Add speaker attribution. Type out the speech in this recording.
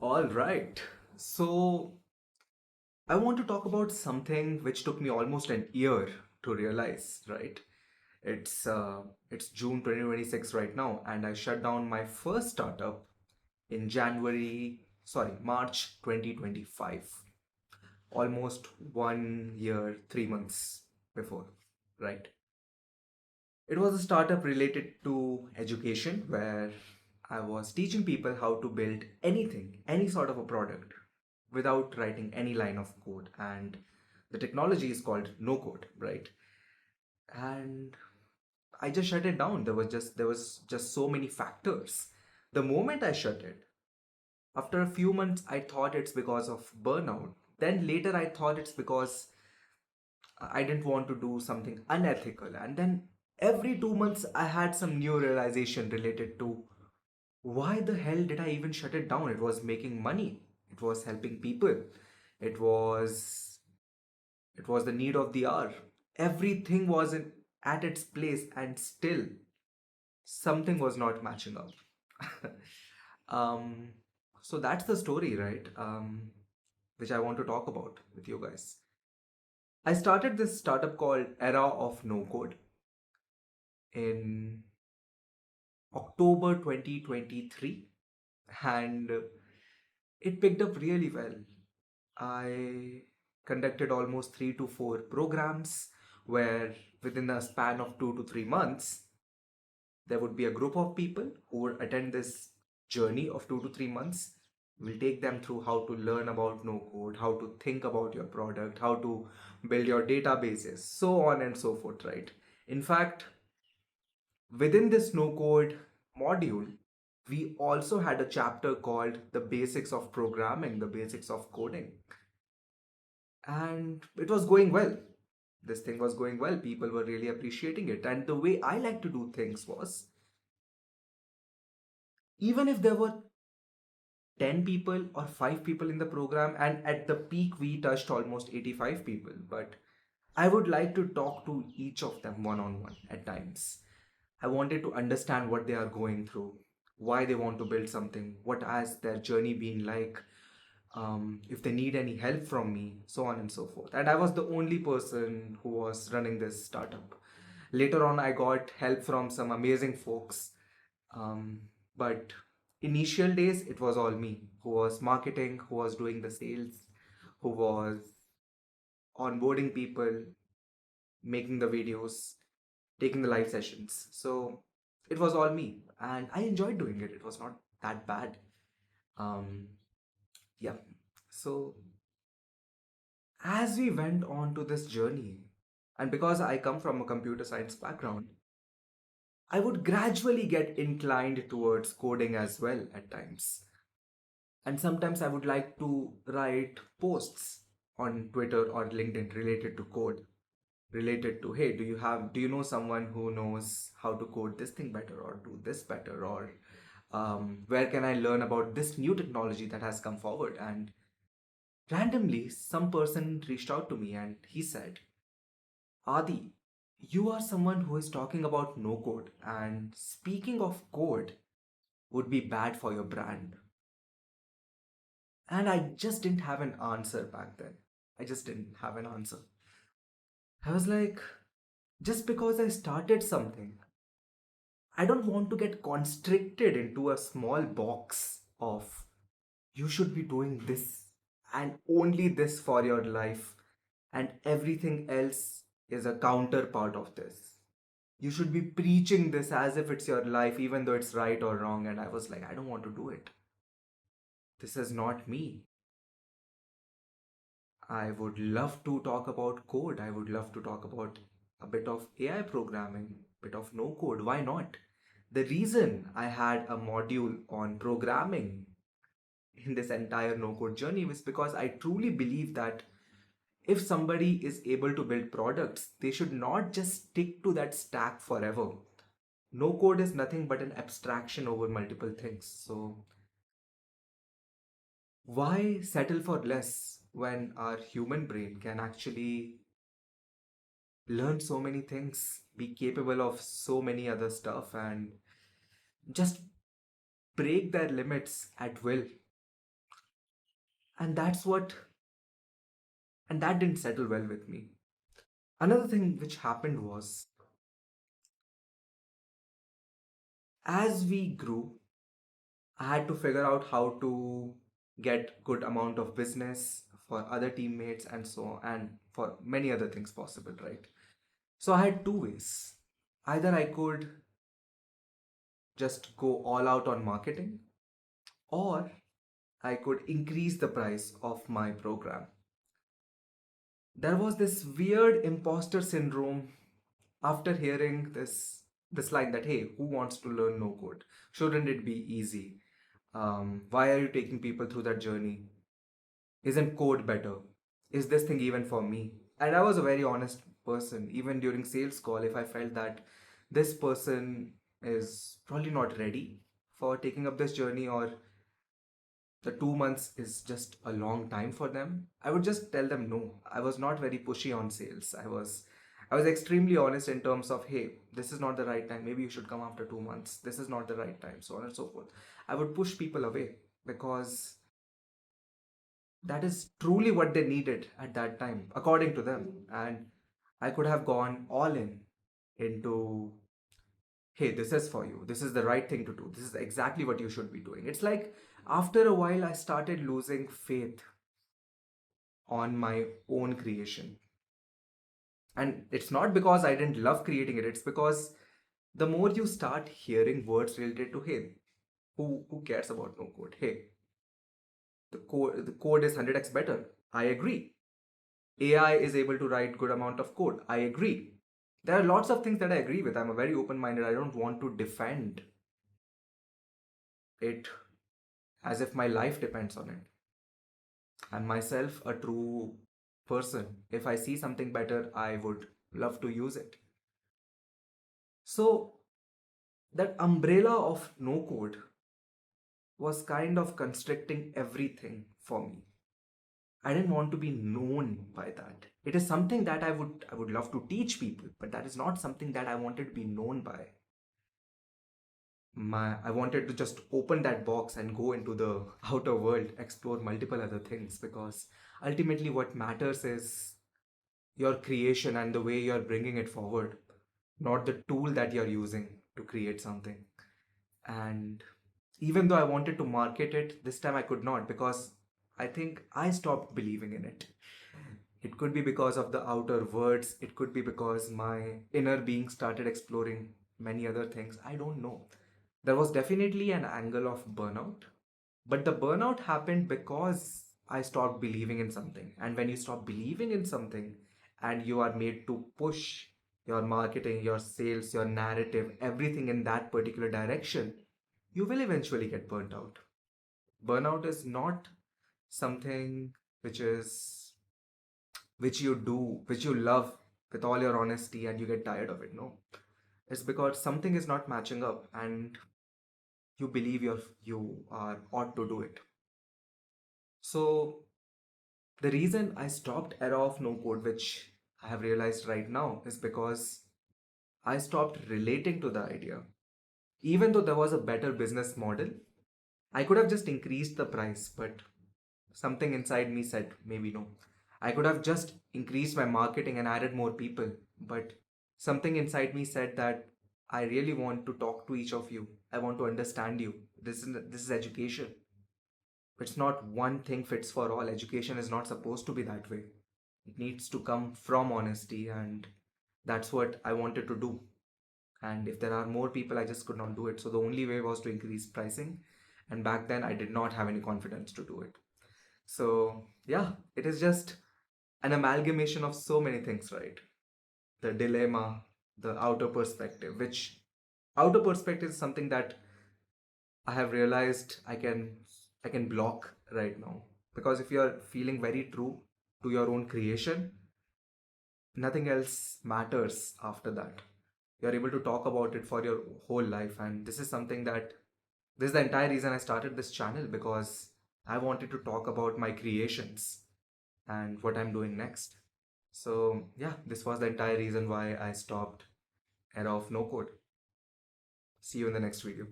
Speaker 1: All right. So, I want to talk about something which took me almost an year to realize, right? It's uh, it's June 2026 right now, and I shut down my first startup in March 2025. Almost 1 year, 3 months before, right? It was a startup related to education where I was teaching people how to build anything, any sort of a product without writing any line of code. And the technology is called no code, right? And I just shut it down. There was just so many factors. The moment I shut it, after a few months I thought it's because of burnout. Then later I thought it's because I didn't want to do something unethical. And then every 2 months, I had some new realization related to why the hell did I even shut it down? It was making money. It was helping people. It was it was the need of the hour. Everything was at its place, and still something was not matching up. um, so that's the story, right? Which I want to talk about with you guys. I started this startup called Era of No Code in October 2023, and it picked up really well. I conducted almost 3 to 4 programs where within a span of 2 to 3 months, there would be a group of people who would attend this journey of 2 to 3 months. We'll take them through how to learn about no code, how to think about your product, how to build your databases, so on and so forth, right? In fact, within this no code module, we also had a chapter called the basics of programming, the basics of coding. And it was going well. This thing was going well. People were really appreciating it. And the way I like to do things was, even if there were 10 people or 5 people in the program, and at the peak we touched almost 85 people, but I would like to talk to each of them one on one at times. I wanted to understand what they are going through, why they want to build something, what has their journey been like, if they need any help from me, so on and so forth. And I was the only person who was running this startup. Later on, I got help from some amazing folks. Um, but initial days, it was all me who was marketing, who was doing the sales, who was onboarding people, making the videos, taking the live sessions. So it was all me, and I enjoyed doing it. It was not that bad. Um, yeah. So as we went on to this journey, and because I come from a computer science background, I would gradually get inclined towards coding as well at times. And sometimes I would like to write posts on Twitter or LinkedIn related to code, related to, hey, do you know someone who knows how to code this thing better or do this better, or where can I learn about this new technology that has come forward? And randomly, some person reached out to me and he said, Adi, you are someone who is talking about no code, and speaking of code would be bad for your brand. And I just didn't have an answer back then. I just didn't have an answer. I was like, just because I started something, I don't want to get constricted into a small box of you should be doing this and only this for your life, and everything else is a counterpart of this. You should be preaching this as if it's your life, even though it's right or wrong. And I was like, I don't want to do it. This is not me. I would love to talk about code. I would love to talk about a bit of AI programming, bit of no code. Why not? The reason I had a module on programming in this entire no code journey was because I truly believe that if somebody is able to build products, they should not just stick to that stack forever. No code is nothing but an abstraction over multiple things. So why settle for less when our human brain can actually learn so many things, be capable of so many other stuff, and just break their limits at will? And that didn't settle well with me. Another thing which happened was, as we grew, I had to figure out how to get good amount of business for other teammates and so on, and for many other things possible, right? So I had two ways. Either I could just go all out on marketing, or I could increase the price of my program. There was this weird imposter syndrome after hearing this line that, hey, who wants to learn no code? Shouldn't it be easy? Why are you taking people through that journey? Isn't code better? Is this thing even for me? And I was a very honest person. Even during sales call, if I felt that this person is probably not ready for taking up this journey, or the 2 months is just a long time for them, I would just tell them no. I was not very pushy on sales. I was extremely honest in terms of, hey, this is not the right time. Maybe you should come after 2 months. This is not the right time, so on and so forth. I would push people away because that is truly what they needed at that time, according to them. And I could have gone all in into, hey, this is for you. This is the right thing to do. This is exactly what you should be doing. It's like after a while, I started losing faith on my own creation. And it's not because I didn't love creating it, it's because the more you start hearing words related to, hey, who cares about no code? Hey, the code is 100x better. I agree. AI is able to write good amount of code. I agree. There are lots of things that I agree with. I'm a very open-minded. I don't want to defend it as if my life depends on it. I'm myself a true person. If I see something better, I would love to use it. So that umbrella of no code was kind of constricting everything for me. I didn't want to be known by that. It is something that I would love to teach people, but that is not something that I wanted to be known by. I wanted to just open that box and go into the outer world, explore multiple other things, because ultimately what matters is your creation and the way you're bringing it forward, not the tool that you're using to create something. And even though I wanted to market it, this time I could not, because I think I stopped believing in it. It could be because of the outer words, it could be because my inner being started exploring many other things. I don't know. There was definitely an angle of burnout, but the burnout happened because I stopped believing in something. And when you stop believing in something and you are made to push your marketing, your sales, your narrative, everything in that particular direction, you will eventually get burnt out. Burnout is not something which is which you do, which you love with all your honesty and you get tired of it. No. It's because something is not matching up and you believe you are ought to do it. So the reason I stopped era of no code, which I have realized right now, is because I stopped relating to the idea. Even though there was a better business model, I could have just increased the price, but something inside me said maybe no. I could have just increased my marketing and added more people, but something inside me said that I really want to talk to each of you. I want to understand you. This is education. It's not one thing fits for all. Education is not supposed to be that way. It needs to come from honesty, and that's what I wanted to do. And if there are more people, I just could not do it. So the only way was to increase pricing. And back then, I did not have any confidence to do it. So, yeah, it is just an amalgamation of so many things, right? The dilemma, the outer perspective, which outer perspective is something that I have realized I can block right now. Because if you're feeling very true to your own creation, nothing else matters after that. You're able to talk about it for your whole life. And this is the entire reason I started this channel, because I wanted to talk about my creations and what I'm doing next. So yeah, this was the entire reason why I stopped era of no code. See you in the next video.